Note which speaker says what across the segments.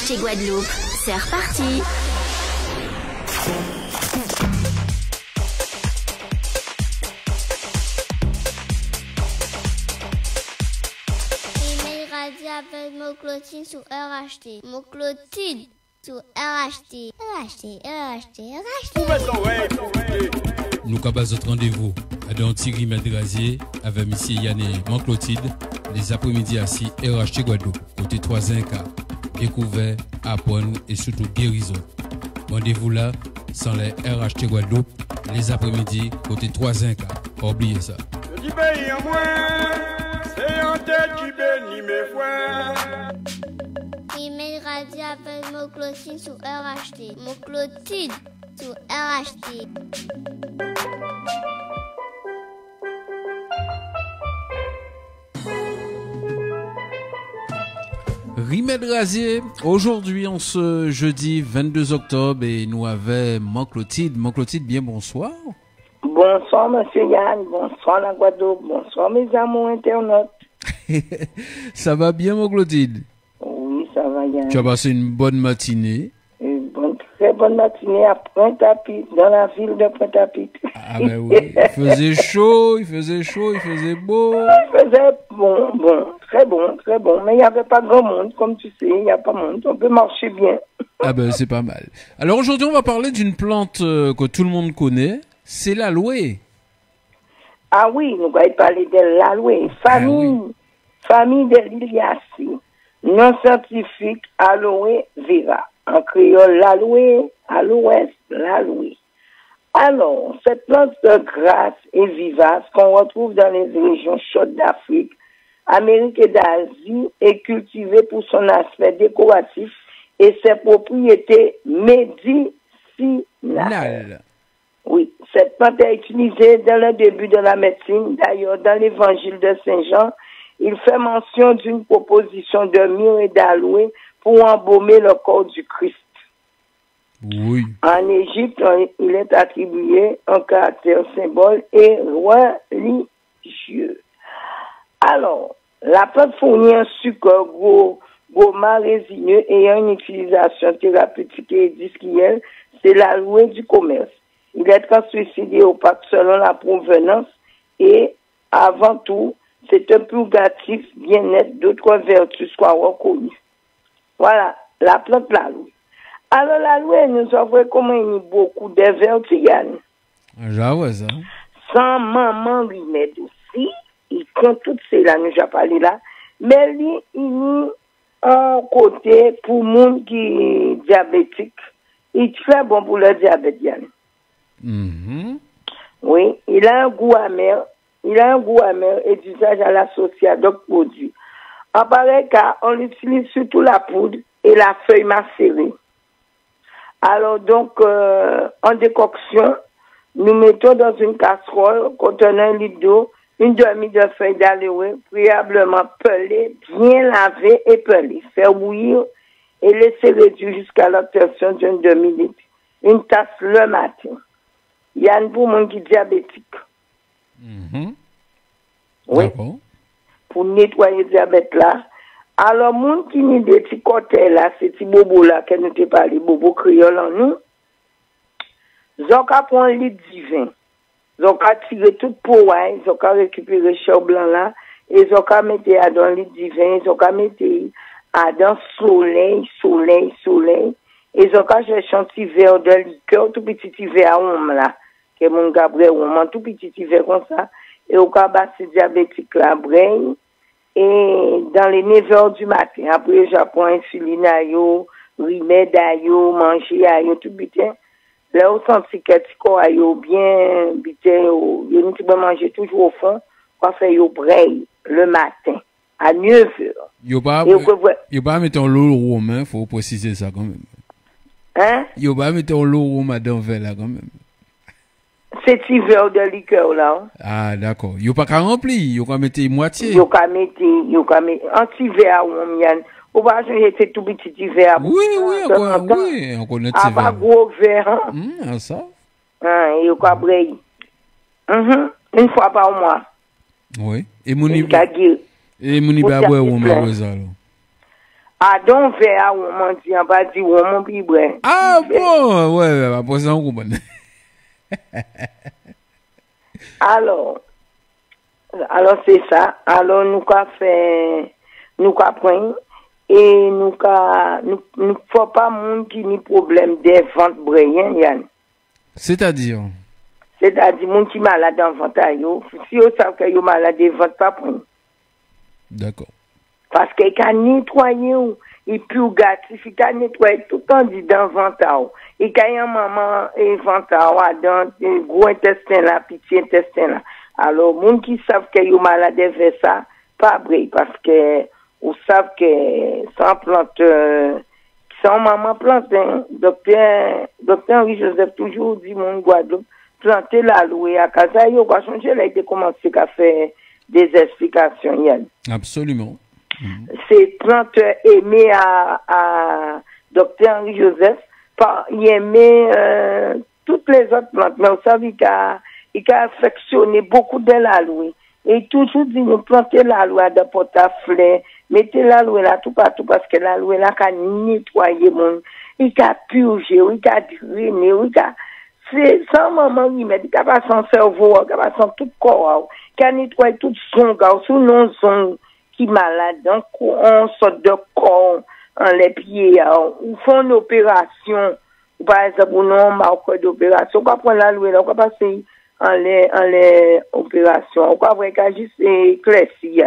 Speaker 1: RH Guadeloupe, c'est reparti.
Speaker 2: Radio avec mon Clotilde sur RHT. Mon Clotilde sur RHT.
Speaker 3: Nous avons notre rendez-vous à Thierry Médrasier avec M. Yann Mon Clotilde les après-midi assis RHT Guadeloupe, côté 3 cas. Découvert, apprendre et surtout guérison. Rendez-vous là, sans les RHT Guadeloupe, les après-midi, côté 3 cas. Pas oublier ça.
Speaker 4: Je dis béni à moi, c'est en tête qui bénit mes frères.
Speaker 2: Email radio avec mon Clotilde sur RHT. Mon Clotilde sur RHT.
Speaker 3: Rimed Razier, aujourd'hui en ce jeudi 22 octobre et nous avons Mon Clotilde. Mon Clotilde, bien bonsoir.
Speaker 5: Bonsoir monsieur Yann, bonsoir la Guadeloupe, bonsoir mes amours internautes.
Speaker 3: Ça va bien mon Clotilde?
Speaker 5: Oui, ça va Yann.
Speaker 3: Tu as passé une bonne matinée?
Speaker 5: Très bonne matinée à Pointe-à-Pitre, dans la ville de Pointe-à-Pitre.
Speaker 3: Ah ben oui, il faisait chaud, il faisait beau.
Speaker 5: Il faisait très bon, mais il n'y avait pas grand monde, comme tu sais, il n'y a pas de monde, on peut marcher bien.
Speaker 3: Ah ben c'est pas mal. Alors aujourd'hui on va parler d'une plante que tout le monde connaît, c'est l'aloe.
Speaker 5: Ah oui, nous allons parler de l'aloe, famille de liliacées, non scientifique aloe vera. En créole, l'aloe, à l'ouest, l'aloe. Alors, cette plante grasse et vivace qu'on retrouve dans les régions chaudes d'Afrique, Amérique et d'Asie est cultivée pour son aspect décoratif et ses propriétés médicinales. Oui, cette plante est utilisée dans le début de la médecine. D'ailleurs, dans l'évangile de Saint Jean, il fait mention d'une proposition de myrrhe et d'aloe pour embaumer le corps du Christ.
Speaker 3: Oui.
Speaker 5: En Égypte, il est attribué un caractère symbole et religieux. Alors, la plante fournit un sucre gourmand résineux ayant une utilisation thérapeutique et industrielle, c'est l'aloe du commerce. Il est transsuicidé au pape selon la provenance et, avant tout, c'est un purgatif bien-être d'autres vertus soient reconnues. Voilà, la plante l'aloe. Alors l'aloe nous offre comment il y a beaucoup de vertus, Yann.
Speaker 3: J'avoue ça.
Speaker 5: Sans maman lui met aussi, il compte toutes ces là, nous j'ai parlé là, mais lui, il a un côté pour monde qui est diabétique. Il est très bon pour le diabète, Yann. Oui, il a un goût amer et d'usage à l'associer à d'autres produits. En pareil cas, on utilise surtout la poudre et la feuille macérée. Alors donc, en décoction, nous mettons dans une casserole contenant un litre d'eau, une demi de feuille d'aloe préalablement pelée, bien lavée et pelée. Faire bouillir et laisser réduire jusqu'à l'obtention d'une demi-litre. Une tasse le matin. Il y a une pour monde qui est diabétique. Oui. D'accord. Pour nettoyer le diabète là. Alors, moun qui n'y des petits côtés là, ces petits bobos là, que nous te parlé, bobo créole en nous, zoka prend un litre divin. Zoka tire tout pour ouais, zoka récupérer chou blanc là, et zoka mette à dans litre divin, zoka mette à dans soleil, et zoka cherche un petit verre de liqueur, tout petit verre à homme là, que mon Gabriel homme, tout petit verre comme ça, et au cas bassi diabétique là, brain, et dans les 9h du matin, après j'apprends insuline à yo, remède à yo, manger à yo, tout bitin. Là, on sent que tu as yo bien, bitin, yo ne peux manger toujours au fond, quoi faire yo braille le matin, à 9h.
Speaker 3: Yo pas mettre en l'eau romain, faut préciser ça quand même.
Speaker 5: Hein?
Speaker 3: Yo pas mettre en l'eau romain dans verre là quand même.
Speaker 5: C'est petit verre de liqueur là.
Speaker 3: Ah d'accord. Yo pas qu'à remplir, yo qu'à mettre moitié.
Speaker 5: Yo qu'à mettre un petit verre on yann. Ou pas changer c'est tout petit verre.
Speaker 3: Oui, on connaît
Speaker 5: ça. Ah pas gros verre.
Speaker 3: Ça.
Speaker 5: Yo qu'à brailler. Une fois par mois.
Speaker 3: Oui. Et mouni ba boire ou ma alors.
Speaker 5: Ah, donc, vers, on m'a dit, on va dire, on m'a dit,
Speaker 3: ah, bon, ouais, va poser un coup, bon.
Speaker 5: Alors, c'est ça. Alors, nous, qu'a fait, nous, qu'a pris, et nous, faut pas monde qui ni problème des ventes brayens, Yann.
Speaker 3: C'est-à-dire?
Speaker 5: C'est-à-dire, monde qui malade dans vente, si vous savez que vous malade des ventes, pas pris.
Speaker 3: D'accord.
Speaker 5: Parce qu'il a nettoyé, et puis il a nettoyé tout le temps dans ventre. Il y a un maman et ventre dans le gros intestin là, petit intestin là. Alors, les gens qui savent qu'ils sont malades de ça, pas vrai, parce que vous savez que sans plante, sans maman plante, docteur Henri Joseph toujours dit, mon Guadeloupe, planter l'aloe à casa, il va changer, il a été commencé à faire des explications. Yann.
Speaker 3: Absolument.
Speaker 5: C'est plante aimée à docteur Henri Joseph, il aimait toutes les autres plantes, mais vous savez qu'il a affectionné beaucoup de l'aloe. Et toujours dit, nous plantez l'aloe de porte-à-fleurs, mettez l'aloe là tout partout, parce que l'aloe là, a nettoyé mon, il a purgé, il a drainé, c'est sans maman, il a pas son cerveau, il a pas son tout corps, il a nettoyé tout son corps, sous nos ongles, qui malade, donc on sort de corps en les pieds, ou font une opération, ou par exemple, on a marque d'opération, on va prendre la louée, on va passer en les opérations, on va voir qu'il y a juste éclairci.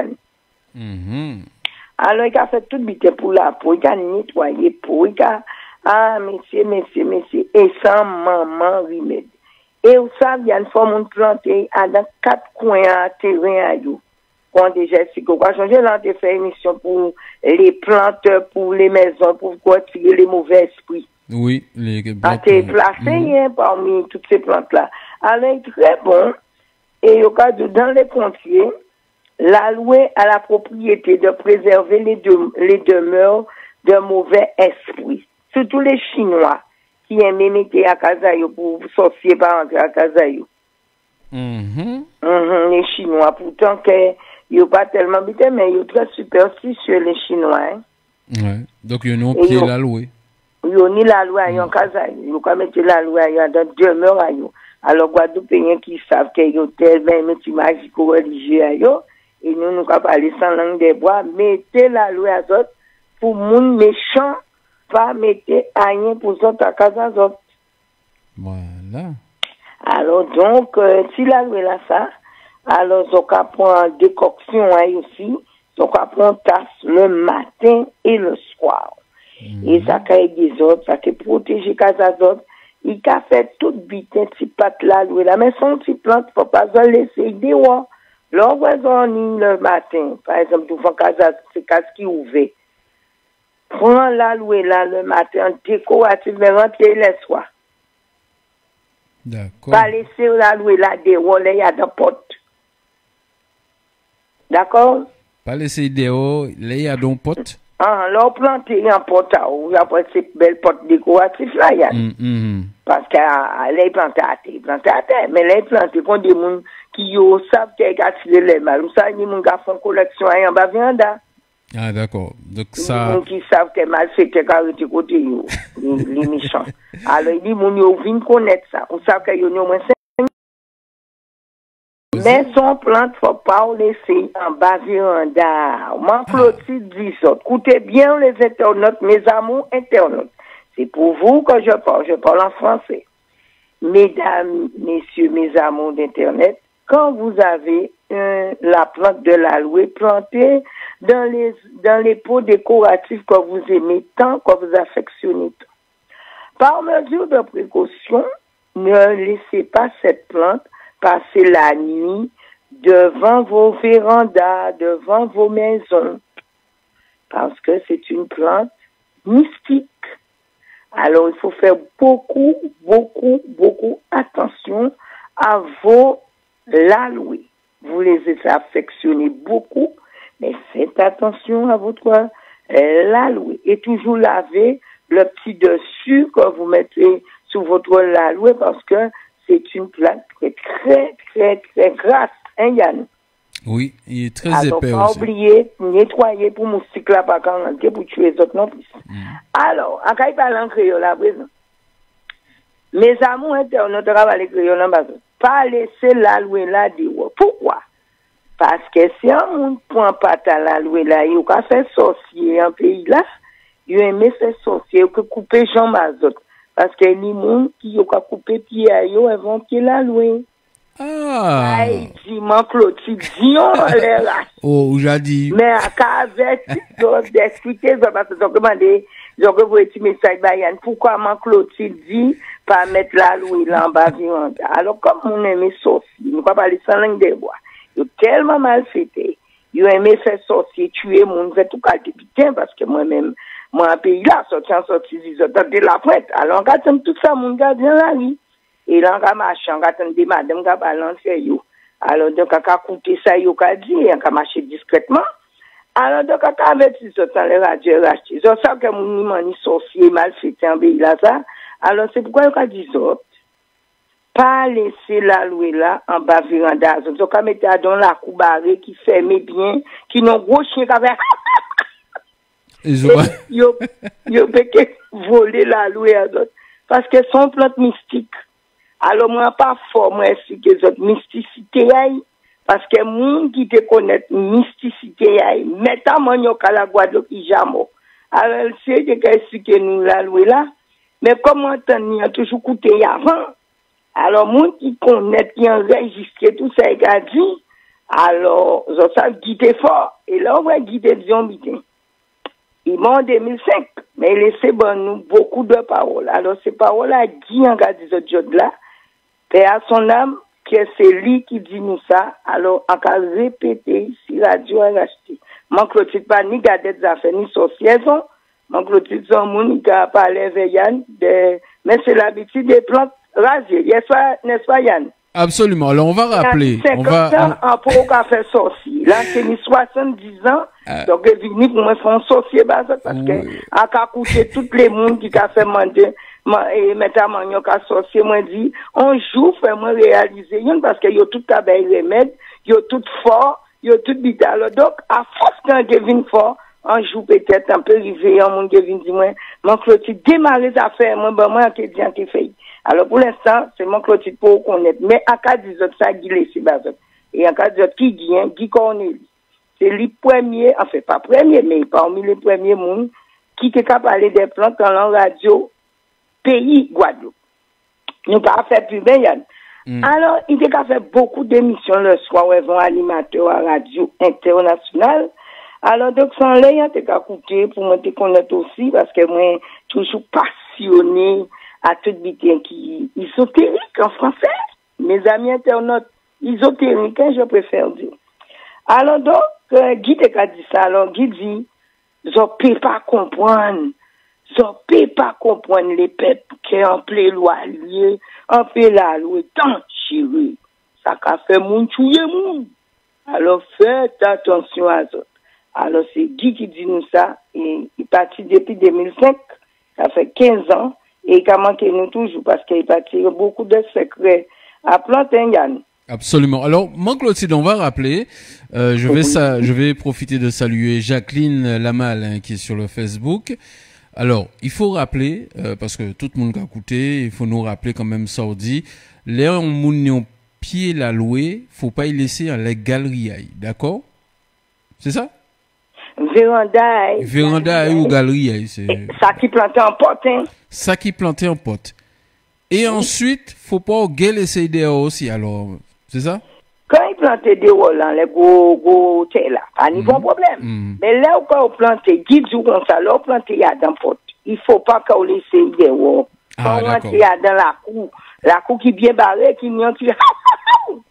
Speaker 5: Alors, il a fait tout vite pour la peau, il a nettoyé pour, il a, messieurs, et sans maman remède. Et vous savez, il y a une forme de planter dans 4 coins à terrain à you. On déjà si qu'on va changer là de faire émission pour les plantes, pour les maisons, pour tirer les mauvais esprits.
Speaker 3: Oui, les plantes.
Speaker 5: C'est placé parmi toutes ces plantes là. Alors très bon et au cas de dans les contrées, l'aloe a la propriété de préserver les demeures de mauvais esprits. Surtout les Chinois qui aiment mettre à Kazayo pour sorcier pas entrer à Kazayo. Les Chinois pourtant que ils n'ont pas tellement bité, mais ils sont très superstitieux, les Chinois. Hein.
Speaker 3: Ouais. Donc, ils ont pied l'aloe.
Speaker 5: Ils ont ni l'aloe, ils ont casa. Ils ont mettre l'aloe, ils ont dans demeure. Alors, Guadeloupéens qui savent qu'ils ont tellement de magique religieux, et nous, nous avons parlé sans langue des bois, mettez l'aloe à autres pour moun méchant, pas mettre rien pour autres à casa autres.
Speaker 3: Voilà.
Speaker 5: Alors, donc, si l'aloe là, ça, alors, on va prendre décoction aussi, on va prendre tasse le matin et le soir. Et ça a des autres, ça a protégé les autres. Il a fait toute vite un petit pâte là, mais son petit plante, il ne faut pas le laisser dehors. L'oiseau le matin, par exemple, devant c'est casse qui ouvert. Prends l'aloe là le matin, décoratif, mais rentrer le soir.
Speaker 3: D'accord.
Speaker 5: Pas laisser l'aloe là dehors, il y a des potes. D'accord?
Speaker 3: Pas laisser dehors, là, il y a donc potes.
Speaker 5: Là, planter en pot, il y a pas ces belles potes décoratives là, parce qu'elle est plantée à terre, mais elle est plantée pour des gens qui savent qu'elle a tiré les mal. Ou ça, ils ont fait une collection en bas viande.
Speaker 3: Ah, d'accord. Donc, ça.
Speaker 5: Les gens qui savent qu'elle mal fait qu'elle a arrêté côté, les méchants. Alors, ils disent, ils viennent connaître ça. Vous savez qu'il y a au moins 5. Mais son plante, faut pas laisser en bas véranda. Clotilde dit ça. Écoutez bien les internautes, mes amours internautes. C'est pour vous que je parle en français. Mesdames, messieurs, mes amours d'Internet, quand vous avez la plante de l'aloe plantée dans les pots décoratifs que vous aimez tant, que vous affectionnez tant. Par mesure de précaution, ne laissez pas cette plante passer la nuit devant vos vérandas, devant vos maisons, parce que c'est une plante mystique. Alors, il faut faire beaucoup attention à vos l'aloe. Vous les affectionnez beaucoup, mais faites attention à votre l'aloe. Et toujours laver le petit dessus que vous mettez sur votre l'aloe, parce que c'est une plante très grasse, hein Yann?
Speaker 3: Oui, il est très
Speaker 5: alors,
Speaker 3: épais
Speaker 5: pas
Speaker 3: aussi.
Speaker 5: oublier, nettoyer pour moustique là, pas quand rentrer pour tuer les autres non plus. Alors, en cas il parle en créole à présent. Mes amours internautes travaillent créole en bas. Pas laisser la louer là dehors. Pourquoi? Parce que si on prend pas ta la louer là, il a fait sorcier en pays là, il aime faire sorcier que couper jambes à autres. Parce que les gens qui ont coupé pied à eux, ils vont pied la louer.
Speaker 3: Ah!
Speaker 5: Aïe, dis-moi, Clotilde, dis-on les races.
Speaker 3: Oh, j'ai dit.
Speaker 5: Mais avec d'expliquer ça, parce que j'ai demandé, j'ai envoyé un petit message à Yann, pourquoi mon Clotilde dit pas mettre la louer là en bas vivant. Alors, comme on aime sorcier, nous ne pouvons pas parler sans langue de bois. Ils ont tellement mal fêté. Ils ont aimé faire sorcier, tuer mon fait tout cas bien parce que moi-même, moi, un pays là, sorti, ils ont tenté la pointe. Alors, on attend tout ça, mon gars, dans la rue. Et là, on a marché, on attend des madames qui balancent, yo. Alors, donc, on a coûté ça, yo, on a dit, on a marché discrètement. Alors, donc, on a averti, ils ont les radios rachetés. Ils ont ça que mon sorcier mal fêté en pays là, ça. Alors, c'est pourquoi on a dit ça. Pas laisser la louer là en bas véranda. Donc, on mettre dans la coubarée qui ferme bien, qui n'ont gros chien qui avait. Yo peut voler la louer à d'autres. Parce que son plante mystique. Alors, moi, pas fort, moi, explique les autres mysticité, parce que moun qui te connaît mysticité, mettant mon yok à la Guadeloupe, jamais. Alors, elle sait que expliquer nous la louer là. Mais comment on a toujours coûté avant? Alors, moun qui connaît, qui enregistré tout ça, il a dit, alors, ça guidé fort. Et là, on va guider Dion Bité. Il m'a en 2005, mais il laissait bon nous beaucoup de paroles. Alors, ces paroles a dit en cas des autres là, et à son âme, que c'est lui qui dit nous ça, alors, en cas répété, si radio a racheté. Mon Clotilde pas ni garder des affaires, ni sorcières, mon Clotilde, son monde, qui a parlé avec Yann, mais c'est l'habitude des plantes rasées. N'est-ce pas, Yann?
Speaker 3: Absolument. Alors, on va rappeler.
Speaker 5: 50 ans, en pour qu'on fait sorcier. Là, c'est 70 ans. Donc, il est venu pour me faire un sorcier, parce que, en cas coûté tous les monde qui a fait manger, et mettre à manger un sorcier, moi, dit, un jour, fait-moi réaliser, parce que y a tout à bel remède, y a tout fort, y a tout vital. Donc, à force quand devine fort, un jour, peut-être, un peu rivé, un monde devine, dit, moi, mon Clotilde, démarrer les affaires, moi, qui dit, qui fait. Alors, pour l'instant, c'est mon Clotilde pour connaître. Mais, en cas des autres, ça, Guy c'est bazot. Et en cas des autres, qui dit, Guy Corneli. C'est le premier, enfin, pas premier, mais parmi les premiers monde, qui était capable de parler des plantes dans la radio, pays Guadeloupe. Nous pas fait plus bien, Yann. Alors, il était capable de faire beaucoup d'émissions le soir, où ils vont animateurs à radio internationale. Alors, donc, sans l'air, il était capable d'écouter pour me connaître aussi, parce que moi, toujours passionné à toute vitesse qui ésotérique en français. Mes amis internautes, ésotérique, je préfère dire. Alors donc, Guy a dit ça, alors Guy dit, je peux pas comprendre les peuples qui ont plein loyer, en plein la loi, tant chiré. Ça a fait moun chouye moun. Alors faites attention à ça. Alors c'est Guy qui dit nous ça, et il est parti depuis 2005, ça fait 15 ans, et il a manqué nous toujours parce qu'il partit beaucoup de secrets à Plantin-Yann.
Speaker 3: Absolument. Alors, mon Clotilde, on va rappeler, je vais profiter de saluer Jacqueline Lamal, hein, qui est sur le Facebook. Alors, il faut rappeler, parce que tout le monde a écouté, il faut nous rappeler quand même ça, on dit, les gens pied la louer, faut pas y laisser en la galerie, d'accord? C'est ça? Véranda ou galerie, c'est
Speaker 5: ça qui plantait en pote, hein.
Speaker 3: Ça qui plantait en pote. Et ensuite, faut pas laisser dehors aussi, alors, c'est ça?
Speaker 5: Quand ils plantaient des Roland, les gros là, pas ni bon problème. Mais là où quand on plantait, guide ou comme ça, là on plantait y a dans pote. Il faut pas qu'on laisse dehors. Quand on rentre y a dans la cour qui bien barrée, qui n'y a qui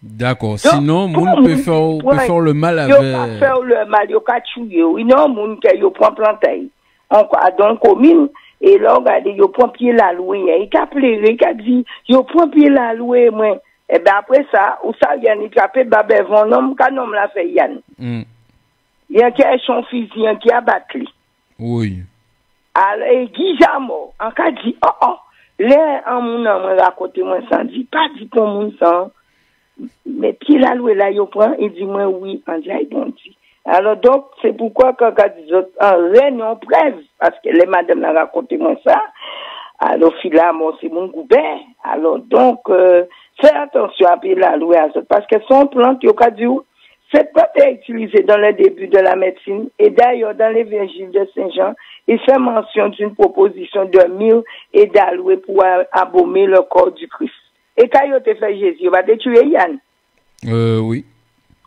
Speaker 3: d'accord. Sinon, moun peut faire le mal avec.
Speaker 5: Yo pas faire le mal, yo ka tuer. Oui non, moun qui yo prend planter. On dans commune et là regardez yo prend pied la louer. Il ka pleurer, il dit yo prend pied la louer moi. Et ben après ça, ou ça Yann il capé babé von homme quand homme la fait Yann. Il y a qui a son fusil qui a battu.
Speaker 3: Oui.
Speaker 5: Alors Guy Jamo, en cas dit les en mon homme raconter moi sans dit pas dit pour mon sang. mais qui l'a loué là, il prend, il dit, moi, oui, on dit, alors, donc, c'est pourquoi, quand on dit, en réunion preuve, parce que les madames ont raconté moi ça, alors, fila, moi, c'est mon goubert. Alors, donc, fais attention à la louer à ça, parce que son plante, il y a dit, cette plante est utilisée dans le début de la médecine, et d'ailleurs, dans l'évangile de Saint-Jean, il fait mention d'une proposition de myrrhe et d'aloe pour abaumer le corps du Christ. Et quand il a fait Jésus, il va te tuer, Yann.
Speaker 3: Oui.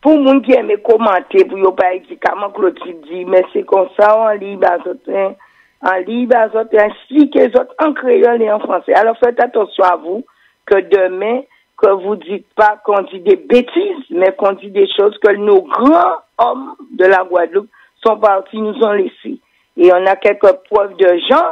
Speaker 5: Pour les gens qui aiment commenter, pour ne pas dire comment Clotilde dit, mais c'est comme ça, on lit, expliquez les autres en créole et en français. Alors faites attention à vous, que demain, que vous dites pas qu'on dit des bêtises, mais qu'on dit des choses que nos grands hommes de la Guadeloupe sont partis, nous ont laissés. Et on a quelques preuves de gens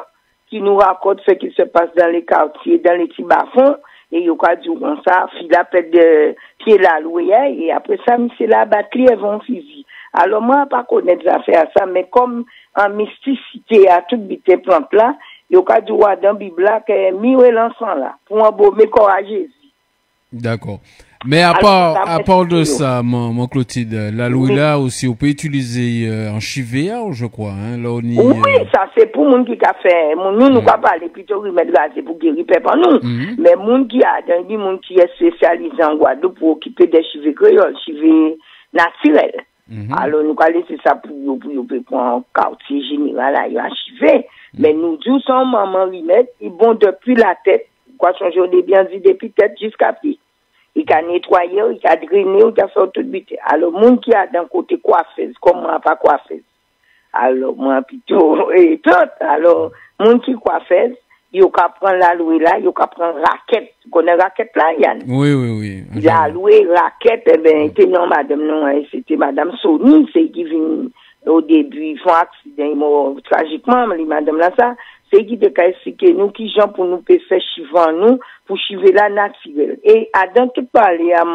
Speaker 5: qui nous racontent ce qui se passe dans les quartiers, dans les petits bas-fonds, et il y a du comme ça, fila pète de pied la loué, et après ça, c'est la batterie, elles vont physique. Alors moi, pas connaître des affaires ça, mais comme en mysticité à toute vitesse plante là, il y a du roi dans la Bible là, qui est mis l'enfant là, pour embaumer corps à Jésus.
Speaker 3: D'accord. Mais à part de ça, mon Clotilde, la loué là aussi, on peut utiliser en chivea, je crois, hein, là on y,
Speaker 5: oui, ça c'est pour moun qui a fait, nous pas parler plutôt remède c'est pour guérir peur nous, mais moun qui a dans dit moun qui est spécialisé en Guadeloupe pour occuper des chivets créoles, chivets naturels. Alors nous allons laisser ça pour un quartier général là, il y a chivet, mais nous disons son maman remède, ils vont depuis la tête, quoi changer on est bien dit depuis tête jusqu'à pied. Il a nettoyé, il a drainé, il a fait tout buté. Alors, moun qui a d'un côté coiffeuse, comme moi, pas coiffeuse. Alors, moi, plutôt, et tout. Alors, moun qui coiffeuse, il a prendre la louée là, il a prendre raquette. Tu connais raquette là, Yann?
Speaker 3: Oui.
Speaker 5: Il a loué raquette, eh ben, c'était non, madame, non, c'était madame Sony, c'est qui vient au début, ils font accident, ils mourent tragiquement, mais madame là, ça, c'est qui te expliquer nous, qui gens pour nous faire chiver nous, pour chiver la naturelle. Et, à dans tout parler à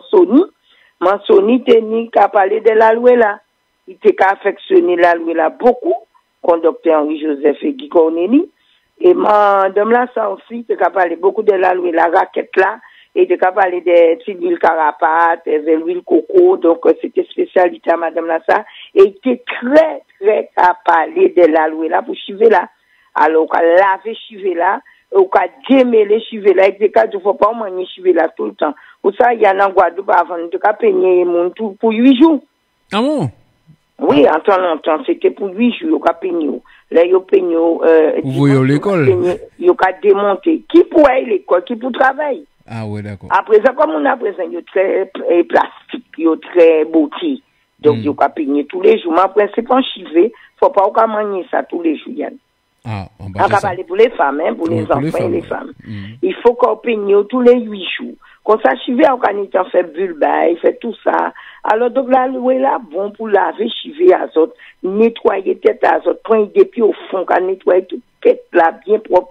Speaker 5: Sony tenu qu'à parler de la loi là. Il t'a affectionné la loi là beaucoup, comme docteur Henri-Joseph et Guy Corneli. Et madame là, ça aussi, t'as parlé beaucoup de la loi, la raquette là, et t'as parlé de l'huile carapate, de l'huile coco, donc c'était spécialité à madame là, ça. Et il était très, très à parler de la loi là, pour chiver là. Alors, on a lavé chivé là, on a démêlé chivé là, et il ne faut pas manger chivé là tout le temps. Pour ça, il y a un Guadeloupe avant de peigner mon tout pour 8 jours.
Speaker 3: Ah bon?
Speaker 5: Oui, en temps longtemps, c'était pour 8 jours, on a peigné. Là, il a peigné,
Speaker 3: vous voyez l'école?
Speaker 5: Il a démonté. Qui pour aller à l'école, qui pour travailler?
Speaker 3: Ah oui, d'accord.
Speaker 5: Après ça, comme on a présent, il est très plastique, il est très beauté. Donc, il a peigné tous les jours. Mais après, c'est pas chivé, faut pas qu'on manger ça tous les jours, Yann.
Speaker 3: Ah, on
Speaker 5: va parler pour les femmes, hein, pour les enfants et les femmes. Il faut qu'on peigne tous les 8 jours. Quand ça chivé, on a fait bulba, il fait tout ça. Alors, donc, la loi là, bon, pour laver chivé azote, nettoyer tête azote, prendre des pieds au fond, qu'on nettoyer toute tête là, bien propre.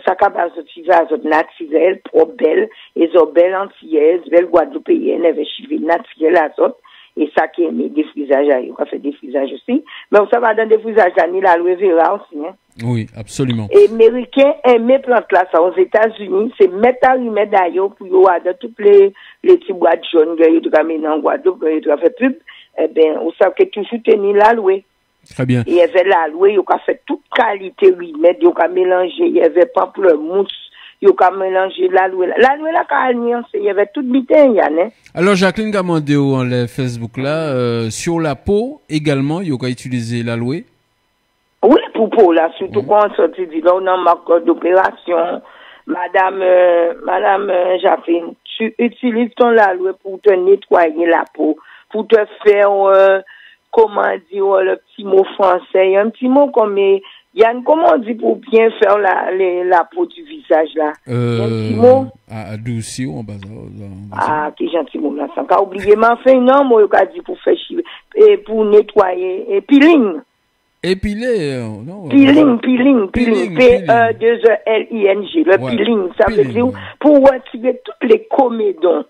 Speaker 5: Ça capable de chivé azote naturel, propre, belle, et zo belle antillaise, belle guadeloupéenne, avec chivé naturel azote. Et ça qui est mis des frisages, on a fait des frisages aussi. Mais ça va dans des frisages, la loi verra aussi, hein.
Speaker 3: Oui, absolument.
Speaker 5: Et Américains aiment planter là, ça aux États-Unis, c'est mettre à remettre d'ailleurs pour y avoir toutes les petits boîtes jaunes, ils doivent mener en Guadeloupe, ils doivent faire pub, eh ben, on sait que toujours tenir la loi.
Speaker 3: Très bien.
Speaker 5: Et il y avait la loi, ils ont fait toute qualité remettre, ils ont mélangé, il y avait pamplemousse, ils ont mélangé la loi. La loi là, quand il y avait tout bitin, Yann.
Speaker 3: Alors, Jacqueline Gamandéo, en le Facebook là, sur la peau également, il y a utilisé la loi.
Speaker 5: Oui, pour peau, là, surtout quand on sortit du là, on a un marque d'opération. Madame Jacqueline, tu utilises ton aloe pour te nettoyer la peau, pour te faire, comment dire, le petit mot français, un petit mot comme, Yann, comment on dit pour bien faire la peau du visage, là? Un petit mot?
Speaker 3: Adoucir, on va
Speaker 5: Ah, quel gentil mot, là, ça. Quand oublié, mais enfin, non, moi, je dit pour faire chier, et pour nettoyer, et peeling.
Speaker 3: Épiler, non?
Speaker 5: Peeling. P-E-2-E-L-I-N-G. Le peeling, ça veut dire pour retirer tous les comédons.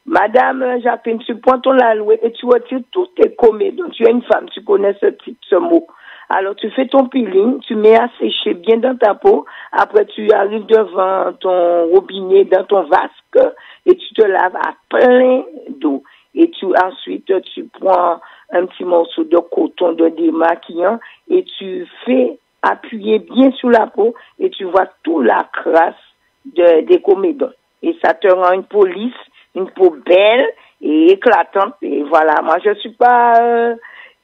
Speaker 5: Madame Jacqueline, tu prends ton aloe et tu retires tous tes comédons. Tu es une femme, tu connais ce mot. Alors, tu fais ton peeling, tu mets à sécher bien dans ta peau. Après, tu arrives devant ton robinet, dans ton vasque, et tu te laves à plein d'eau. Et ensuite, tu prends un petit morceau de coton, de démaquillant, et tu fais appuyer bien sur la peau, et tu vois toute la crasse des comédons. Et ça te rend une peau belle et éclatante. Et voilà, moi, je suis pas...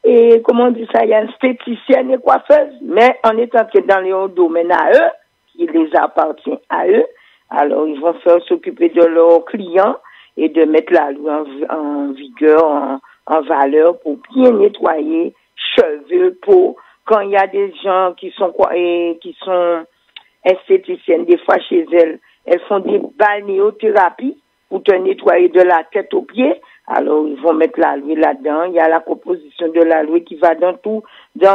Speaker 5: et comment on dit ça, il y a une esthéticienne et coiffeuse, mais en étant que dans les domaines à eux, qui les appartient à eux, alors ils vont faire s'occuper de leurs clients et de mettre la loi en vigueur, en valeur pour bien nettoyer cheveux, peau. Quand il y a des gens qui sont esthéticiennes, des fois chez elles font des balnéothérapies pour te nettoyer de la tête aux pieds. Alors, ils vont mettre l'aloe là-dedans. Il y a la composition de l'aloe qui va dans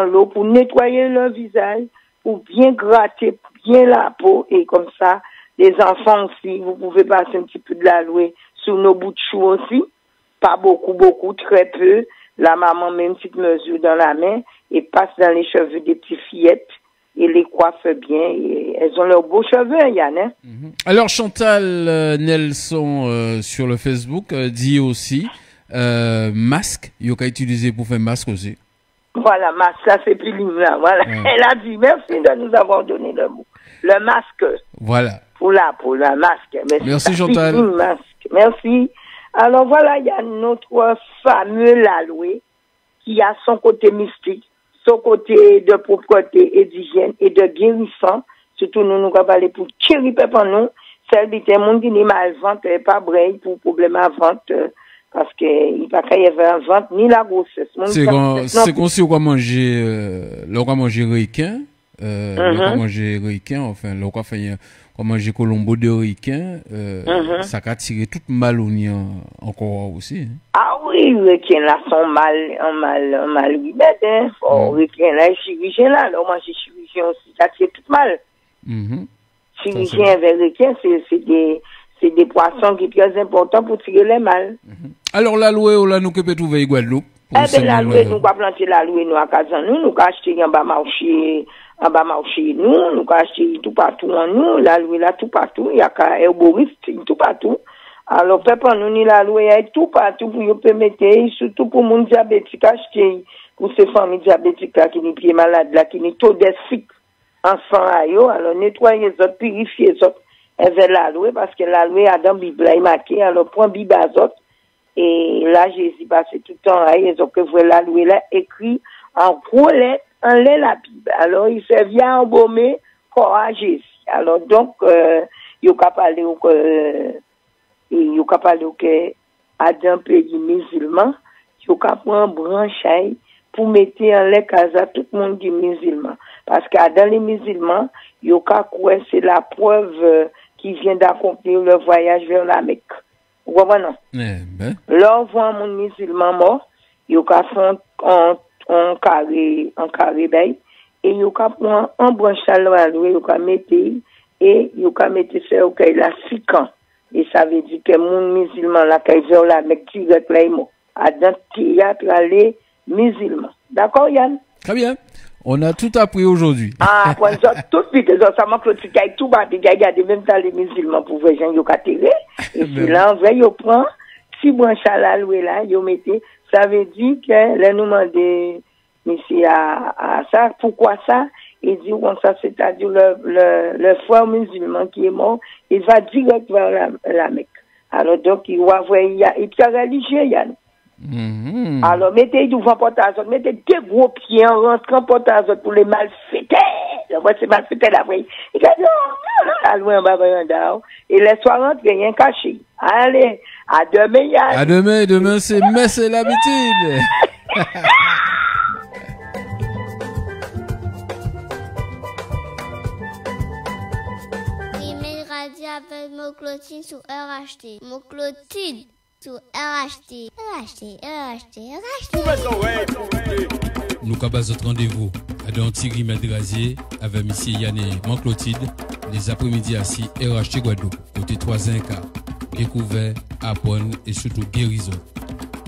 Speaker 5: l'eau pour nettoyer leur visage, pour bien gratter bien la peau. Et comme ça, les enfants aussi, vous pouvez passer un petit peu de l'aloe sur nos bouts de chou aussi. Pas beaucoup, très peu. La maman met une petite mesure dans la main et passe dans les cheveux des petites fillettes et les coiffe bien. Et elles ont leurs beaux cheveux, hein, Yann. Hein?
Speaker 3: Alors Chantal Nelson sur le Facebook dit aussi masque, il y a utilisé pour faire masque aussi.
Speaker 5: Voilà, masque, ça c'est plus libre là. Voilà. Elle a dit merci de nous avoir donné le mot. Le masque.
Speaker 3: Voilà.
Speaker 5: Pour le masque.
Speaker 3: Merci Chantal.
Speaker 5: Masque. Merci. Alors voilà, il y a notre fameux l'aloe qui a son côté mystique, son côté de propreté et d'hygiène et de guérissant. Surtout nous avons parlé pour chéri pep en nous. Celle qui est monde qui n'est mal vente, pas braille pour problème à vente, parce que il pas qu'il y avait un vente ni la grossesse.
Speaker 3: C'est comme si on va manger, requin, enfin, on va manger colombo de requin, ça va tirer toute mal au nid encore aussi. Hein.
Speaker 5: Ah oui, requin là sont mal libérés, hein. Requin là, chirurgien là, on mange chirurgien aussi, ça tire tout mal. Chirurgien avec requin, c'est des poissons qui sont très importants pour tirer les mal.
Speaker 3: Alors l'aloe, là, nous peut trouver Guadeloupe.
Speaker 5: L'aloe, nous pas planter l'aloe nous à Casanou, nous acheter en bas marché, nous avons acheté tout partout en nous, l'aloe là tout partout, il y a qu'un herboriste tout partout. Alors, papa, nous, ni l'aloe, il y a tout partout pour vous permettre, surtout pour les diabétiques, acheter pour ces familles diabétiques là, qui sont pieds malades là, qui ont taux d'acide en sang à eux, alors nettoyer les autres, purifier les autres, avec l'aloe, parce que l'aloe a dans la Bible, il marqué, alors prends Bible à autres, et là, Jésus passé tout le temps, ils ont que vous l'aloe là, écrit en gros lettres, en lait la Bible. Alors, il fait bien embaumer corps à Jésus. Alors, donc, il y a parlé que dans pays musulman, il y a prendre un branchaille pour mettre en lait casa tout le monde qui est musulman. Parce que dans les musulmans, il y a quoi, c'est la preuve qui vient d'accomplir le voyage vers la Mecque. Vous comprenez, non? Là, on voit un monde musulman mort, il y a fait un carré bail, et il y a prendre un branchal à l'oué, il y a mettre, et il y a mettre ça au cas la 6 ans. Et ça veut dire que mon musulman, là, quand il vient la Mecque, direct là, à dans le théâtre, les musulmans. D'accord, Yann?
Speaker 3: Très bien. On a tout appris aujourd'hui.
Speaker 5: Ah, quand tout de suite, ça manque le truc, tout bas, il y a des mêmes temps les musulmans pour voir gens, ils ont tiré. Et puis là, on va, ils prend, si branche à la loué là, ils mettez, ça veut dire que, là, nous demandons, monsieur, à ça, pourquoi ça? Il dit, bon, ça, c'est-à-dire le frère musulman qui est mort, il va direct vers la Mecque. Alors, donc, il va voir, il est religieux, Yann. Alors, mettez devant porte à zone, mettez deux gros pieds en rentrant porte à zone pour les malfaiteurs. C'est malfaiteur la vraie. Il dit, non, à loin, et les soirs rentrer, rien caché. Allez, à demain, Yann.
Speaker 3: À demain, c'est l'habitude.
Speaker 2: Avec mon Clotilde sur RHT. Mon Clotilde sur RHT.
Speaker 3: Nous avons notre rendez-vous à Thierry Madrazier avec M. Yann et mon Clotilde les après-midi assis RHT Guadeloupe, côté 3 cas. Découvert, apprendre et surtout guérison.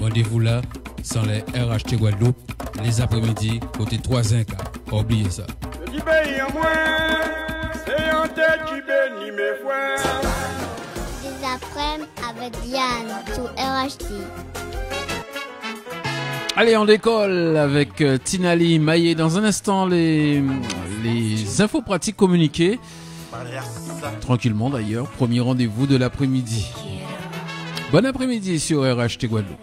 Speaker 3: Rendez-vous là sans les RHT Guadeloupe, les après-midi, côté 3-1. Pas oublier ça.
Speaker 4: Petit pays en moins, c'est un tête qui bénit mes frères.
Speaker 2: Des après-midi avec Diane sur RHT.
Speaker 3: Allez, on décolle avec Tinali Maillé. Dans un instant, les infos pratiques communiquées. Tranquillement d'ailleurs. Premier rendez-vous de l'après-midi. Bon après-midi sur RHT Guadeloupe.